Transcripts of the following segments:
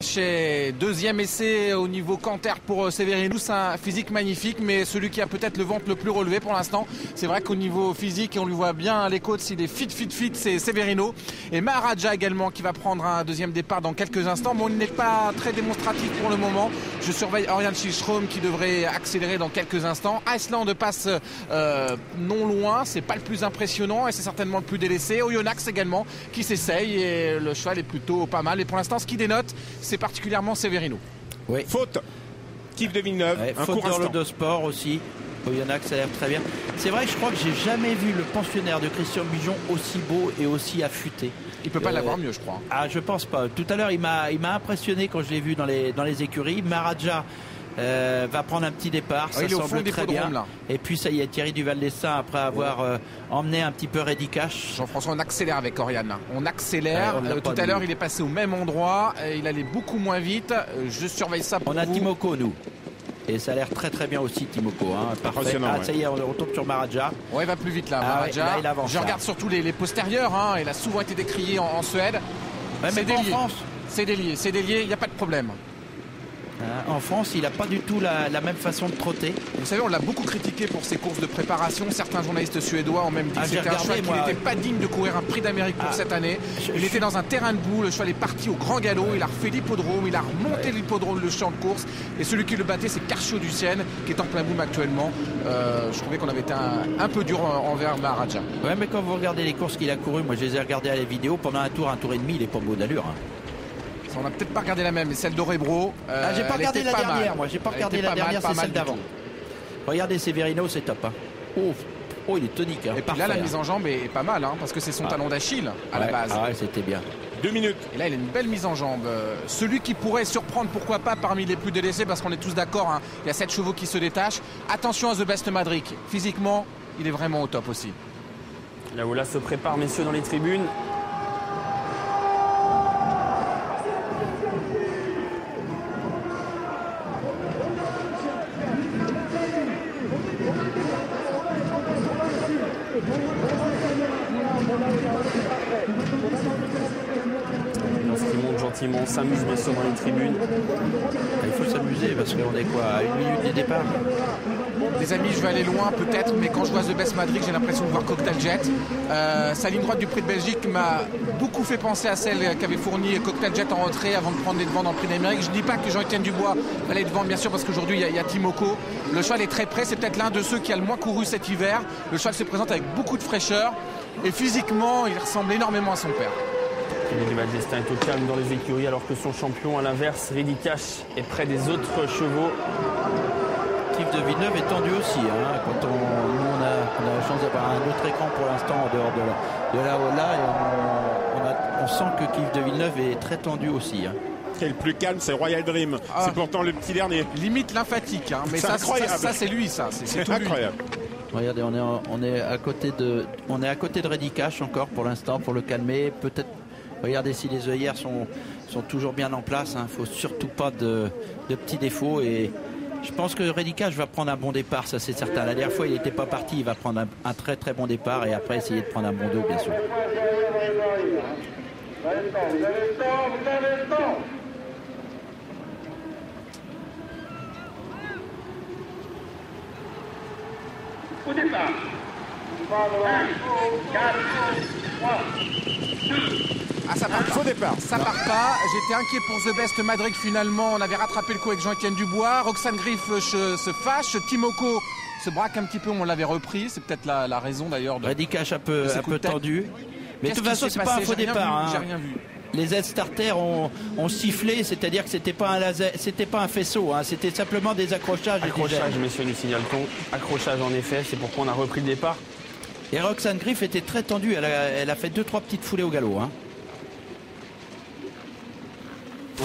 Deuxième essai au niveau canter pour Severino, c'est un physique magnifique, mais celui qui a peut-être le ventre le plus relevé pour l'instant. C'est vrai qu'au niveau physique, on lui voit bien les côtes, s'il est fit, c'est Severino. Et Maharaja également qui va prendre un deuxième départ dans quelques instants. Bon, il n'est pas très démonstratif pour le moment. Je surveille Örjan Kihlström qui devrait accélérer dans quelques instants. Iceland passe non loin, c'est pas le plus impressionnant et c'est certainement le plus délaissé. Oyonnax également qui s'essaye et le cheval est plutôt pas mal. Et pour l'instant, ce qui dénote, c'est particulièrement Severino. Oui. Faute. Yves de Villeneuve. Ouais, faute dans le dos sport aussi. Oyonnax, ça a l'air très bien. C'est vrai que je crois que j'ai jamais vu le pensionnaire de Christian Bujon aussi beau et aussi affûté. Il peut pas l'avoir mieux, je crois. Ah, je pense pas. Tout à l'heure, il m'a impressionné quand je l'ai vu dans les écuries. Maharaja va prendre un petit départ, ça semble très bien. Là. Et puis ça y est, Thierry Duval-Dessin, après avoir emmené un petit peu Reddy Cash. Jean-François, on accélère avec Oriane. On accélère. Tout à l'heure, il est passé au même endroit. Il allait beaucoup moins vite. Je surveille ça pour vous. On a Timoko, nous. Et ça a l'air très très bien aussi, Timoko. Hein. Parfait. Ah, ça y est, on retombe sur Maharaja. Ouais, il va plus vite là, Maharaja. Ouais, là, je regarde surtout les postérieurs. Hein. Il a souvent été décrié en Suède. Ouais, mais en France, c'est délié, il n'y a pas de problème. En France, il n'a pas du tout la même façon de trotter. Vous savez, on l'a beaucoup critiqué pour ses courses de préparation. Certains journalistes suédois ont même dit que c'était un cheval qui n'était pas digne de courir un prix d'Amérique pour cette année. Il était dans un terrain de boue, le cheval est parti au grand galop, il a refait l'hippodrome, il a remonté l'hippodrome, le champ de course. Et celui qui le battait, c'est Carcio Ducienne, qui est en plein boom actuellement. Je trouvais qu'on avait été un peu dur envers Maharaja. Ouais, mais quand vous regardez les courses qu'il a courues, moi je les ai regardées à la vidéo, pendant un tour et demi, il est pas beau d'allure. Hein. On n'a peut-être pas regardé la même, mais celle d'Orebro. J'ai pas regardé la dernière, moi. J'ai pas regardé la dernière, c'est celle d'avant. Regardez Severino, c'est top. Hein. Oh, il est tonique. Hein. Et puis là, la mise en jambe est pas mal, hein, parce que c'est son talon d'Achille à la base. Ah ouais, c'était bien. 2 minutes. Et là, il a une belle mise en jambe. Celui qui pourrait surprendre, pourquoi pas, parmi les plus délaissés, parce qu'on est tous d'accord, hein, il y a 7 chevaux qui se détachent. Attention à The Best Madrick. Physiquement, il est vraiment au top aussi. Là où là se prépare, messieurs, dans les tribunes. On s'amuse bien sûr dans les tribunes. Il faut s'amuser parce qu'on est quoi à 1 minute du départ. Les amis, je vais aller loin peut-être, mais quand je vois The Best Madrid, j'ai l'impression de voir Cocktail Jet. Sa ligne droite du Prix de Belgique m'a beaucoup fait penser à celle qu'avait fournie Cocktail Jet en retrait avant de prendre les devants dans le Prix d'Amérique. Je ne dis pas que Jean-Étienne Dubois va aller devant, bien sûr, parce qu'aujourd'hui il y a Timoko. Le cheval est très près, c'est peut-être l'un de ceux qui a le moins couru cet hiver. Le cheval se présente avec beaucoup de fraîcheur et physiquement, il ressemble énormément à son père. Thierry Duval-Destin est au calme dans les écuries alors que son champion, à l'inverse, Reddy Cash, est près des autres chevaux. Yves de Villeneuve est tendu aussi. Hein, quand on a la chance d'avoir un autre écran pour l'instant en dehors de là et on sent que Yves de Villeneuve est très tendu aussi. Hein. Qui est le plus calme, c'est Royal Dream. C'est pourtant le petit dernier. Limite lymphatique, hein, mais ça c'est lui, ça. C'est tout incroyable. Lui. Regardez, on est à côté de Reddy Cash encore pour l'instant pour le calmer. Peut-être. Regardez si les œillères sont toujours bien en place. Il ne faut surtout pas de petits défauts. Et je pense que Reddy Cash va prendre un bon départ, ça c'est certain. La dernière fois, il n'était pas parti. Il va prendre un très très bon départ et après essayer de prendre un bon dos, bien sûr. Au départ. 4, 3, 2. Ah, ça part pas. Faux départ. Ça part pas. J'étais inquiet pour The Best Madrick finalement. On avait rattrapé le coup avec Jean-Étienne Dubois. Roxane Griff se fâche. Timoko se braque un petit peu. On l'avait repris. C'est peut-être la raison d'ailleurs. Reddy Cash un peu tendu. Mais de toute façon, c'est pas un faux départ. J'ai rien vu. Les aides starter ont sifflé, c'est-à-dire que c'était pas un laser, c'était pas un faisceau, hein, c'était simplement des accrochages. Accrochage, messieurs, nous signale-t-on. Accrochage en effet, c'est pourquoi on a repris le départ. Et Roxane Griff était très tendue, elle a fait 2-3 petites foulées au galop. Hein.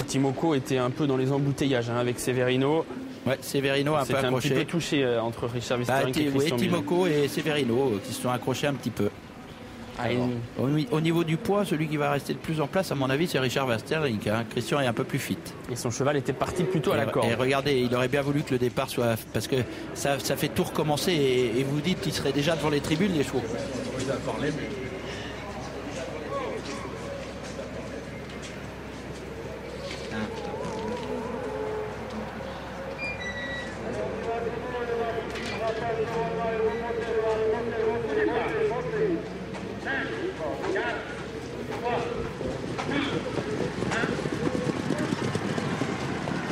Timoko était un peu dans les embouteillages avec Severino. Ouais, Severino un peu accroché. C'était un petit peu touché entre Richard Wistering et Christian Bujon. Timoko et Severino qui se sont accrochés un petit peu. Alors, au niveau du poids, celui qui va rester le plus en place, à mon avis, c'est Richard Wistering. Hein. Christian est un peu plus fit. Et son cheval était parti plutôt à la corde. Et regardez, il aurait bien voulu que le départ soit... Parce que ça fait tout recommencer et vous dites qu'il serait déjà devant les tribunes, les chevaux.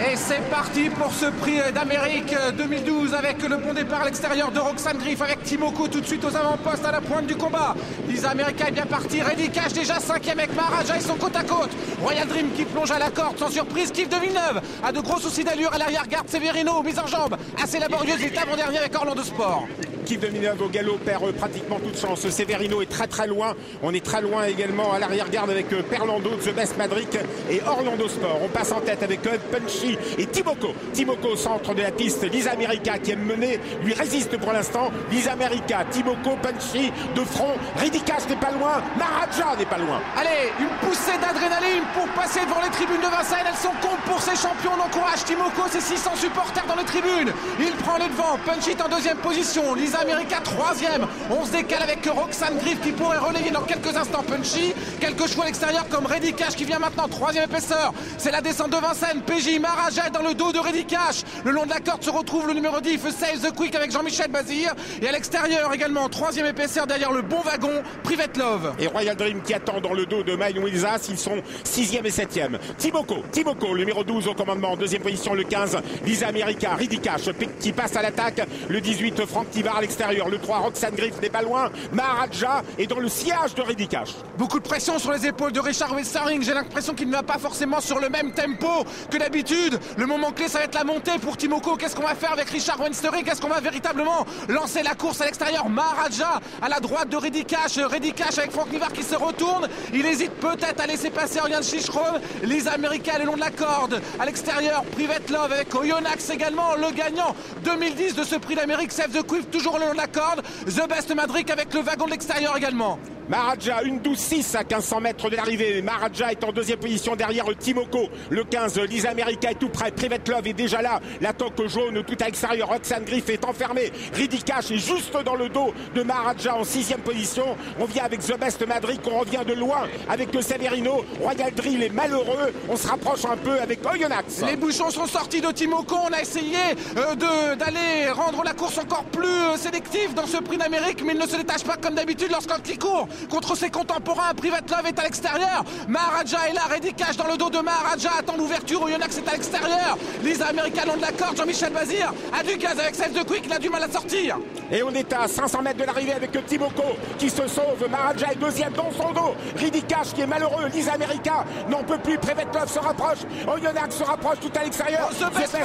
Et c'est parti pour ce prix d'Amérique 2012 avec le bon départ à l'extérieur de Roxane Griff avec Timoko tout de suite aux avant-postes à la pointe du combat. Lisa America est bien partie, Reddy Cash déjà 5e avec Maharaja, ils sont côte à côte. Royal Dream qui plonge à la corde sans surprise, Kif de Villeneuve a de gros soucis d'allure à l'arrière-garde, Severino mise en jambe, assez laborieuse, il est avant-dernier avec Orlando Sport. Kif de Villeneuve au galop perd pratiquement toute chance. Severino est très loin. On est très loin également à l'arrière-garde avec Perlando, The Best Madric et Orlando Sport. On passe en tête avec Punchy et Timoko. Timoko au centre de la piste. Lisa America qui est menée, lui résiste pour l'instant. Lisa America, Timoko, Punchy de front. Reddy Cash n'est pas loin. Maharaja n'est pas loin. Allez, une poussée d'adrénaline pour passer devant les tribunes de Vincennes. Elles sont comptes pour ces champions. On encourage Timoko, ses 600 supporters dans les tribunes. Il prend les devants. Punchy est en 2e position. Lisa America 3e. On se décale avec Roxane Griff qui pourrait relayer dans quelques instants Punchy. Quelques choix à l'extérieur comme Reddy Cash qui vient maintenant 3e épaisseur. C'est la descente de Vincennes. PJ Maharaja est dans le dos de Reddy Cash. Le long de la corde se retrouve le numéro 10 Save the Quick avec Jean-Michel Bazir. Et à l'extérieur également 3e épaisseur derrière le bon wagon Private Love. Et Royal Dream qui attend dans le dos de Maïn Wilsas. Ils sont 6e et 7e. Timoko, le numéro 12 au commandement. 2e position le 15 Lisa America. Reddy Cash qui passe à l'attaque. Le 18 Franck Tivard à l'extérieur. Le 3 Roxane Griff n'est pas loin. Maharaja est dans le sillage de Reddy Cash. Beaucoup de pression sur les épaules de Richard Westerling. J'ai l'impression qu'il ne va pas forcément sur le même tempo que d'habitude. Le moment clé, ça va être la montée pour Timoko. Qu'est-ce qu'on va faire avec Richard Westerling? Est-ce qu'on va véritablement lancer la course à l'extérieur? Maharaja à la droite de Reddy Cash. Reddy Cash avec Franck Nivard qui se retourne. Il hésite peut-être à laisser passer Oriane Chichron. Lisa America le long de la corde. À l'extérieur, Private Love avec Oyonnax également. Le gagnant 2010 de ce prix d'Amérique. Save the Quiff toujours le long de la corde. The Best Madric avec le wagon de l'extérieur également. Maharaja, une 12-6 à 1500 mètres de l'arrivée. Maharaja est en 2e position derrière Timoko. Le 15, Lisa America est tout près. Private Love est déjà là. La toque jaune tout à l'extérieur. Roxane Griff est enfermée. Reddy Cash est juste dans le dos de Maharaja en 6e position. On vient avec The Best Madric. On revient de loin avec Severino. Royal Drill est malheureux. On se rapproche un peu avec Oyonnax. Les bouchons sont sortis de Timoko. On a essayé d'aller rendre la course encore plus sélective dans ce prix d'Amérique, mais il ne se détache pas comme d'habitude lorsqu'il court contre ses contemporains. Private Love est à l'extérieur. Maharaja est là. Reddy Cash dans le dos de Maharaja attend l'ouverture. Oyonnax est à l'extérieur. Lisa America long de la corde. Jean-Michel Bazir a du gaz avec Save the Quick. Il a du mal à sortir. Et on est à 500 mètres de l'arrivée avec Timoko qui se sauve. Maharaja est 2e dans son dos. Reddy Cash qui est malheureux. Lisa America n'en peut plus. Private Love se rapproche. Oyonnax se rapproche tout à l'extérieur. The Best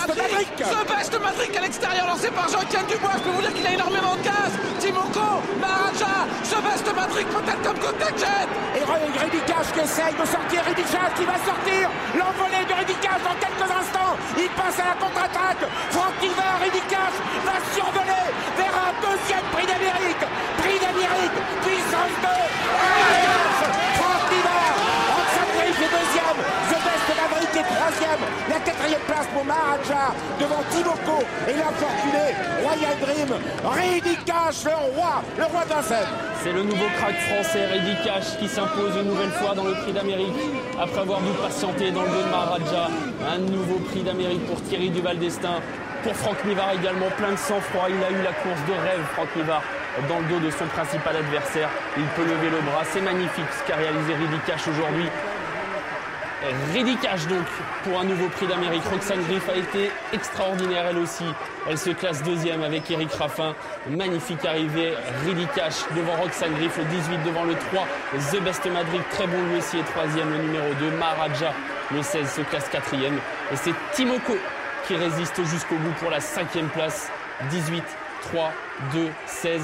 Madric à l'extérieur lancé par Jean-Étienne Dubois. Je peux vous dire qu'il a énormément de gaz. Timoko, Maharaja, The Best Madric peut-être comme contingent. Et Reddy Cash qui essaye de sortir. Reddy Cash qui va sortir. L'envolée de Reddy Cash dans quelques instants. Il passe à la contre-attaque. Franck Tivard, Reddy Cash va survoler vers un 2e prix d'Amérique. Prix d'Amérique, puissance 2. Franck Tivard, Roxane Griff est 2e. The Best Maverick est 3e. La 4e place pour Maharaja devant Timoko et l'infortuné Royal Dream. Reddy Cash, le roi de Vincennes. C'est le nouveau crack français Reddy Cash qui s'impose une nouvelle fois dans le prix d'Amérique après avoir dû patienter dans le dos de Maharaja. Un nouveau prix d'Amérique pour Thierry Duval d'Estaing. Pour Franck Nivard également, plein de sang-froid. Il a eu la course de rêve, Franck Nivard, dans le dos de son principal adversaire. Il peut lever le bras. C'est magnifique ce qu'a réalisé Reddy Cash aujourd'hui. Reddy Cash donc pour un nouveau prix d'Amérique. Roxane Griff a été extraordinaire elle aussi. Elle se classe 2e avec Eric Raffin. Magnifique arrivée. Reddy Cash devant Roxane Griff, le 18 devant le 3. The Best Madrid, très bon lui aussi, est 3e, le numéro 2. Maharaja, le 16, se classe 4e. Et c'est Timoko qui résiste jusqu'au bout pour la 5e place. 18, 3, 2, 16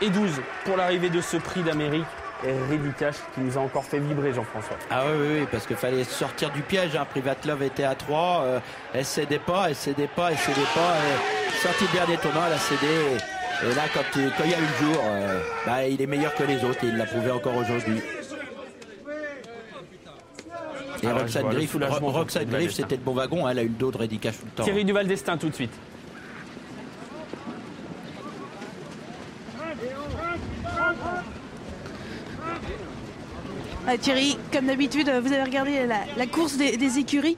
et 12 pour l'arrivée de ce prix d'Amérique. Et Reddy Cash qui nous a encore fait vibrer, Jean-François. Ah oui, parce qu'il fallait sortir du piège. Private Love était à 3, elle cédait pas. Et sortie de dernier tournoi, elle a cédé. Et là, quand il y a eu le jour, il est meilleur que les autres et il l'a prouvé encore aujourd'hui. Et Roxane Griff, c'était le bon wagon. Elle a eu le dos de Reddy Cash tout le temps. Thierry Duval d'Estaing tout de suite. Thierry, comme d'habitude, vous avez regardé la course des écuries.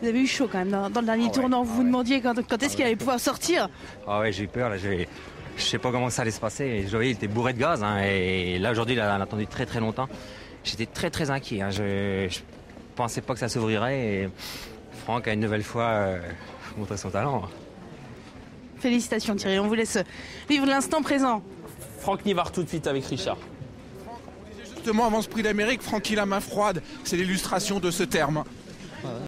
Vous avez eu chaud quand même dans le dernier tournant. Vous vous demandiez quand est-ce qu'il allait pouvoir sortir. Ah ouais, j'ai eu peur. Là, je sais pas comment ça allait se passer. Je voyais, il était bourré de gaz. Hein, et là, aujourd'hui, il a attendu très très longtemps. J'étais très très inquiet. Hein, je pensais pas que ça s'ouvrirait. Et Franck a une nouvelle fois montré son talent. Félicitations Thierry, on vous laisse vivre l'instant présent. Franck Nivard tout de suite avec Richard. Justement, avant ce prix d'Amérique, Franck, il a main froide. C'est l'illustration de ce terme.